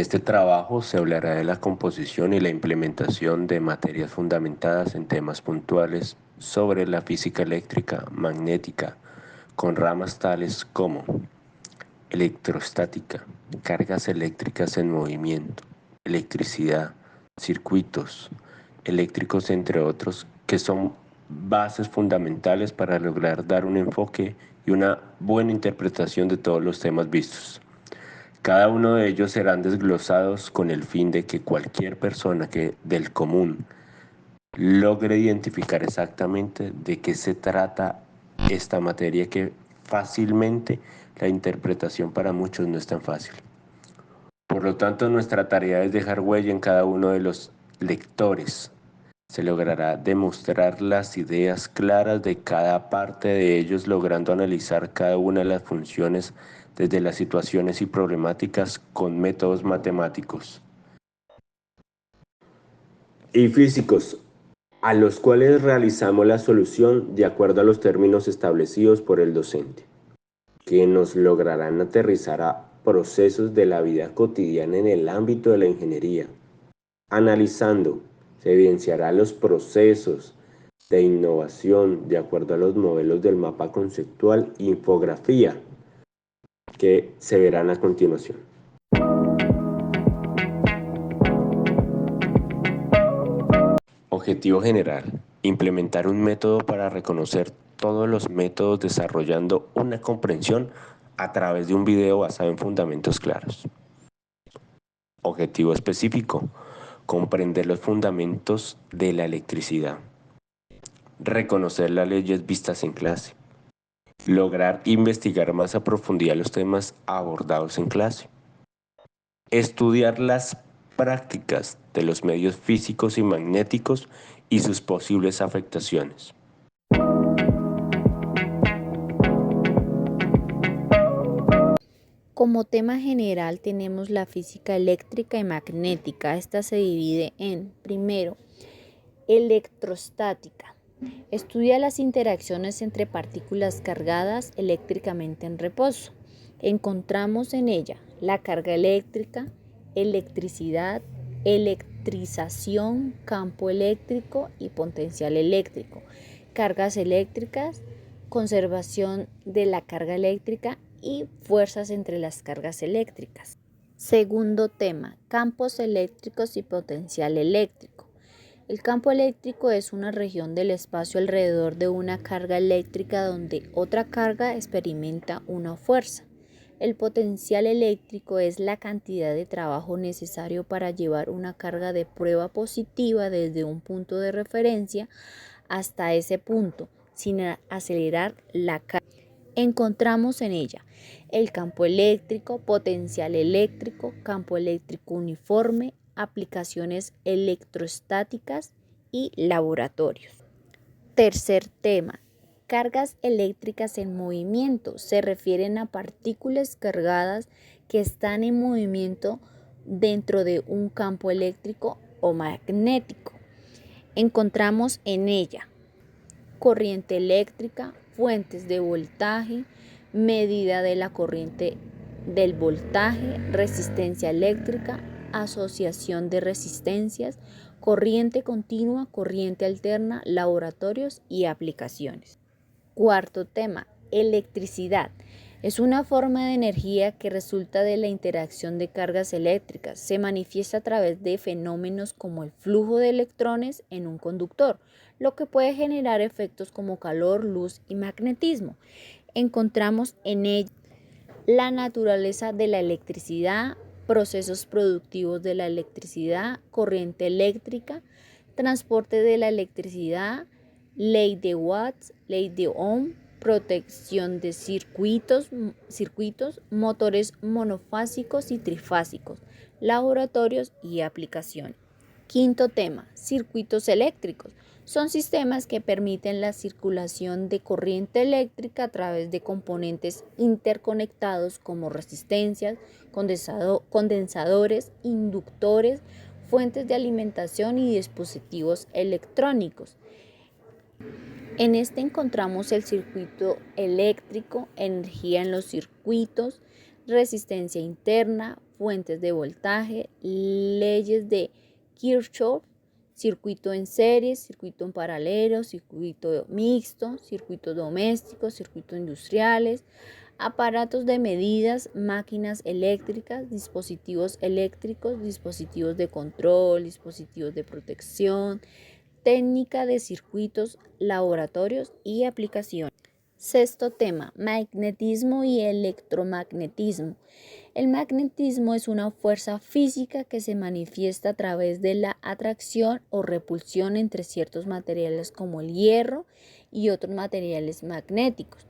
este trabajo se hablará de la composición y la implementación de materias fundamentadas en temas puntuales sobre la física eléctrica magnética, con ramas tales como electrostática, cargas eléctricas en movimiento, electricidad, circuitos eléctricos, entre otros, que son bases fundamentales para lograr dar un enfoque y una buena interpretación de todos los temas vistos. Cada uno de ellos serán desglosados con el fin de que cualquier persona que del común logre identificar exactamente de qué se trata esta materia, que fácilmente la interpretación para muchos no es tan fácil. Por lo tanto, nuestra tarea es dejar huella en cada uno de los lectores. Se logrará demostrar las ideas claras de cada parte de ellos, logrando analizar cada una de las funciones desde las situaciones y problemáticas con métodos matemáticos y físicos, a los cuales realizamos la solución de acuerdo a los términos establecidos por el docente, que nos lograrán aterrizar a procesos de la vida cotidiana en el ámbito de la ingeniería. Analizando, se evidenciará los procesos de innovación de acuerdo a los modelos del mapa conceptual e infografía que se verán a continuación. Objetivo general: implementar un método para reconocer todos los métodos, desarrollando una comprensión a través de un video basado en fundamentos claros. Objetivo específico: comprender los fundamentos de la electricidad, reconocer las leyes vistas en clase, lograr investigar más a profundidad los temas abordados en clase, estudiar las prácticas de los medios físicos y magnéticos y sus posibles afectaciones. Como tema general tenemos la física eléctrica y magnética. Esta se divide en, primero, electrostática. Estudia las interacciones entre partículas cargadas eléctricamente en reposo. Encontramos en ella la carga eléctrica, electricidad, electrización, campo eléctrico y potencial eléctrico, cargas eléctricas, conservación de la carga eléctrica y fuerzas entre las cargas eléctricas. Segundo tema, campos eléctricos y potencial eléctrico. El campo eléctrico es una región del espacio alrededor de una carga eléctrica donde otra carga experimenta una fuerza. El potencial eléctrico es la cantidad de trabajo necesario para llevar una carga de prueba positiva desde un punto de referencia hasta ese punto, sin acelerar la carga. Encontramos en ella el campo eléctrico, potencial eléctrico, campo eléctrico uniforme, aplicaciones electrostáticas y laboratorios. Tercer tema, cargas eléctricas en movimiento. Se refieren a partículas cargadas que están en movimiento dentro de un campo eléctrico o magnético. Encontramos en ella corriente eléctrica, fuentes de voltaje, medida de la corriente del voltaje, resistencia eléctrica, asociación de resistencias, corriente continua, corriente alterna, laboratorios y aplicaciones. Cuarto tema, electricidad. Es una forma de energía que resulta de la interacción de cargas eléctricas. Se manifiesta a través de fenómenos como el flujo de electrones en un conductor, lo que puede generar efectos como calor, luz y magnetismo. Encontramos en ella la naturaleza de la electricidad, procesos productivos de la electricidad, corriente eléctrica, transporte de la electricidad, ley de Watts, ley de Ohm, protección de circuitos, motores monofásicos y trifásicos, laboratorios y aplicaciones. Quinto tema, circuitos eléctricos. Son sistemas que permiten la circulación de corriente eléctrica a través de componentes interconectados como resistencias, condensadores, inductores, fuentes de alimentación y dispositivos electrónicos. En este encontramos el circuito eléctrico, energía en los circuitos, resistencia interna, fuentes de voltaje, leyes de Kirchhoff, circuito en serie, circuito en paralelo, circuito mixto, circuitos domésticos, circuitos industriales, aparatos de medidas, máquinas eléctricas, dispositivos eléctricos, dispositivos de control, dispositivos de protección, técnica de circuitos, laboratorios y aplicaciones. Sexto tema, magnetismo y electromagnetismo. El magnetismo es una fuerza física que se manifiesta a través de la atracción o repulsión entre ciertos materiales como el hierro y otros materiales magnéticos.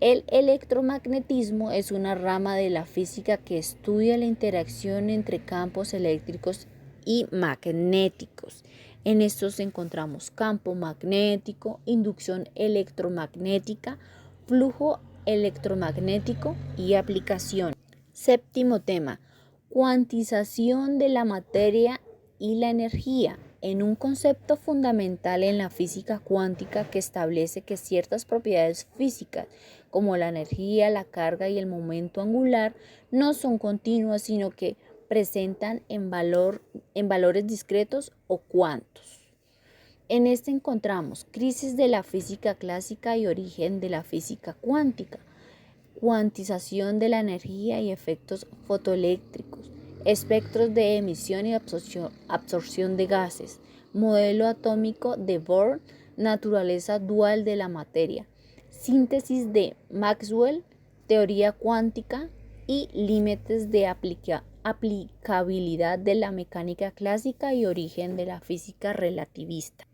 El electromagnetismo es una rama de la física que estudia la interacción entre campos eléctricos y magnéticos. En estos encontramos campo magnético, inducción electromagnética, flujo electromagnético y aplicación. Séptimo tema, cuantización de la materia y la energía. En un concepto fundamental en la física cuántica que establece que ciertas propiedades físicas, como la energía, la carga y el momento angular, no son continuas, sino que presentan en valores discretos o cuantos. En este encontramos crisis de la física clásica y origen de la física cuántica, cuantización de la energía y efectos fotoeléctricos, espectros de emisión y absorción de gases, modelo atómico de Bohr, naturaleza dual de la materia, síntesis de Maxwell, teoría cuántica y límites de aplicabilidad de la mecánica clásica y origen de la física relativista.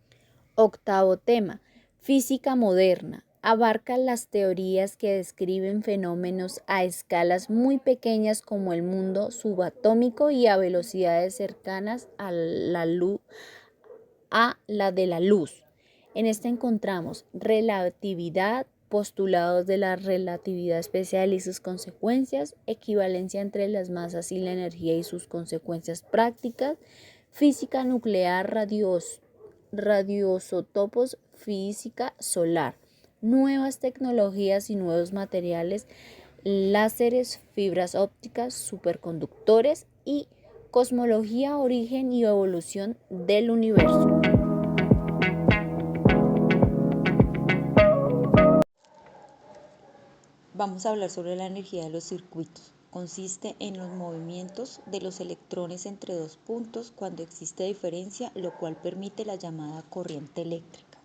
Octavo tema, física moderna. Abarca las teorías que describen fenómenos a escalas muy pequeñas como el mundo subatómico y a velocidades cercanas a la de la luz. En este encontramos relatividad, postulados de la relatividad especial y sus consecuencias, equivalencia entre las masas y la energía y sus consecuencias prácticas, física nuclear, radioisótopos, física solar, nuevas tecnologías y nuevos materiales, láseres, fibras ópticas, superconductores y cosmología, origen y evolución del universo. Vamos a hablar sobre la energía de los circuitos. Consiste en los movimientos de los electrones entre dos puntos cuando existe diferencia, lo cual permite la llamada corriente eléctrica.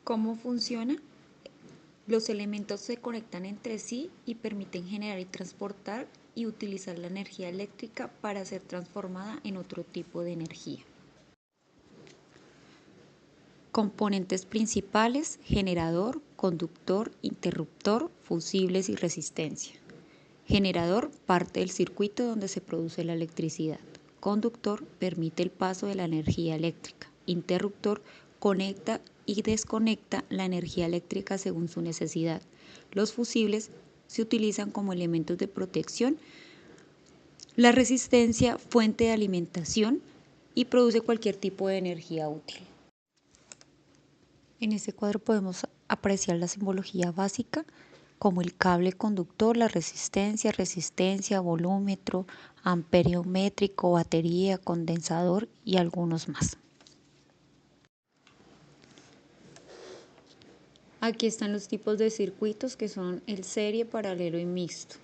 ¿Cómo funciona? Los elementos se conectan entre sí y permiten generar y transportar y utilizar la energía eléctrica para ser transformada en otro tipo de energía. Componentes principales: generador, conductor, interruptor, fusibles y resistencia. Generador: parte del circuito donde se produce la electricidad. Conductor: permite el paso de la energía eléctrica. Interruptor: conecta y desconecta la energía eléctrica según su necesidad. Los fusibles se utilizan como elementos de protección. La resistencia: fuente de alimentación y produce cualquier tipo de energía útil. En este cuadro podemos apreciar la simbología básica como el cable conductor, la resistencia, volúmetro, amperio métrico, batería, condensador y algunos más. Aquí están los tipos de circuitos que son el serie, paralelo y mixto.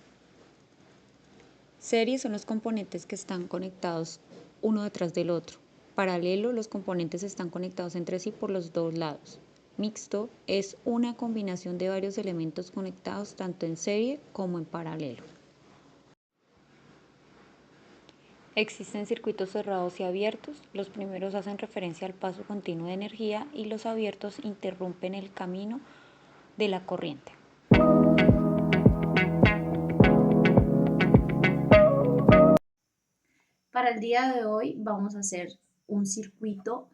Serie son los componentes que están conectados uno detrás del otro. Paralelo, los componentes están conectados entre sí por los dos lados. Mixto es una combinación de varios elementos conectados tanto en serie como en paralelo. Existen circuitos cerrados y abiertos. Los primeros hacen referencia al paso continuo de energía y los abiertos interrumpen el camino de la corriente. Para el día de hoy vamos a hacer un circuito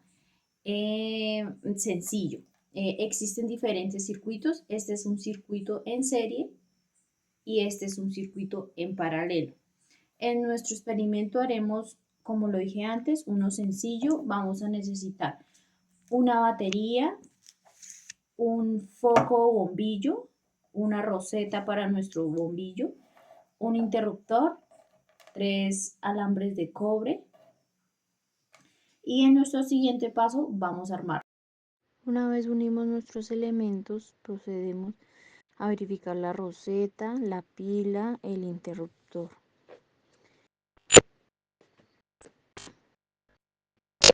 sencillo. Existen diferentes circuitos. Este es un circuito en serie y este es un circuito en paralelo. En nuestro experimento haremos, como lo dije antes, uno sencillo. Vamos a necesitar una batería, un foco o bombillo, una roseta para nuestro bombillo, un interruptor, 3 alambres de cobre y en nuestro siguiente paso vamos a armar. Una vez unimos nuestros elementos, procedemos a verificar la roseta, la pila, el interruptor.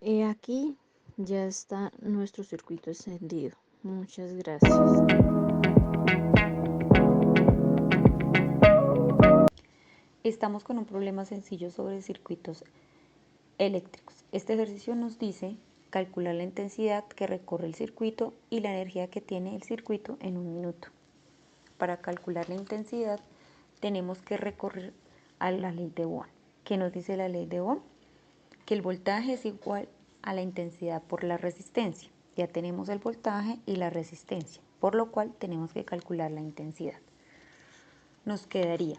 He aquí, ya está nuestro circuito encendido. Muchas gracias. Estamos con un problema sencillo sobre circuitos eléctricos. Este ejercicio nos dice calcular la intensidad que recorre el circuito y la energía que tiene el circuito en un minuto. Para calcular la intensidad tenemos que recurrir a la ley de Ohm. ¿Qué nos dice la ley de Ohm? Que el voltaje es igual a la intensidad por la resistencia. Ya tenemos el voltaje y la resistencia, por lo cual tenemos que calcular la intensidad. Nos quedaría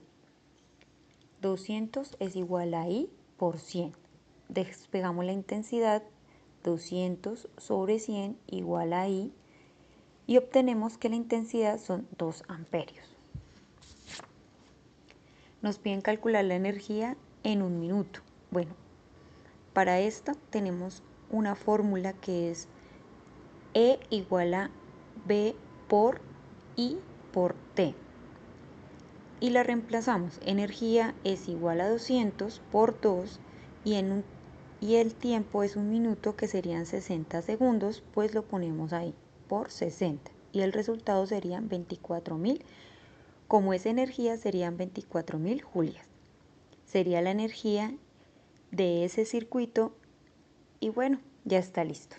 200 es igual a I por 100. Despegamos la intensidad, 200 sobre 100 igual a I, y obtenemos que la intensidad son 2 amperios. Nos piden calcular la energía en un minuto. Bueno, para esto tenemos una fórmula que es E igual a B por I por T. Y la reemplazamos. Energía es igual a 200 por 2 y el tiempo es un minuto, que serían 60 segundos, pues lo ponemos ahí por 60. Y el resultado serían 24.000. Como es energía, serían 24.000 julias. Sería la energía de ese circuito y bueno, ya está listo.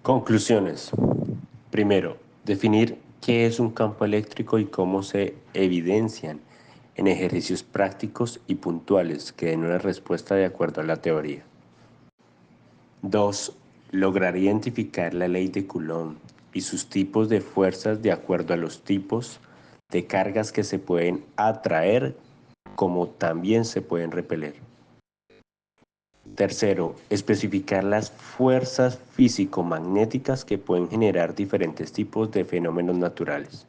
Conclusiones. Primero, definir qué es un campo eléctrico y cómo se evidencian en ejercicios prácticos y puntuales que den una respuesta de acuerdo a la teoría. 2. Lograr identificar la ley de Coulomb y sus tipos de fuerzas de acuerdo a los tipos de cargas que se pueden atraer como también se pueden repeler. Tercero, especificar las fuerzas físico-magnéticas que pueden generar diferentes tipos de fenómenos naturales.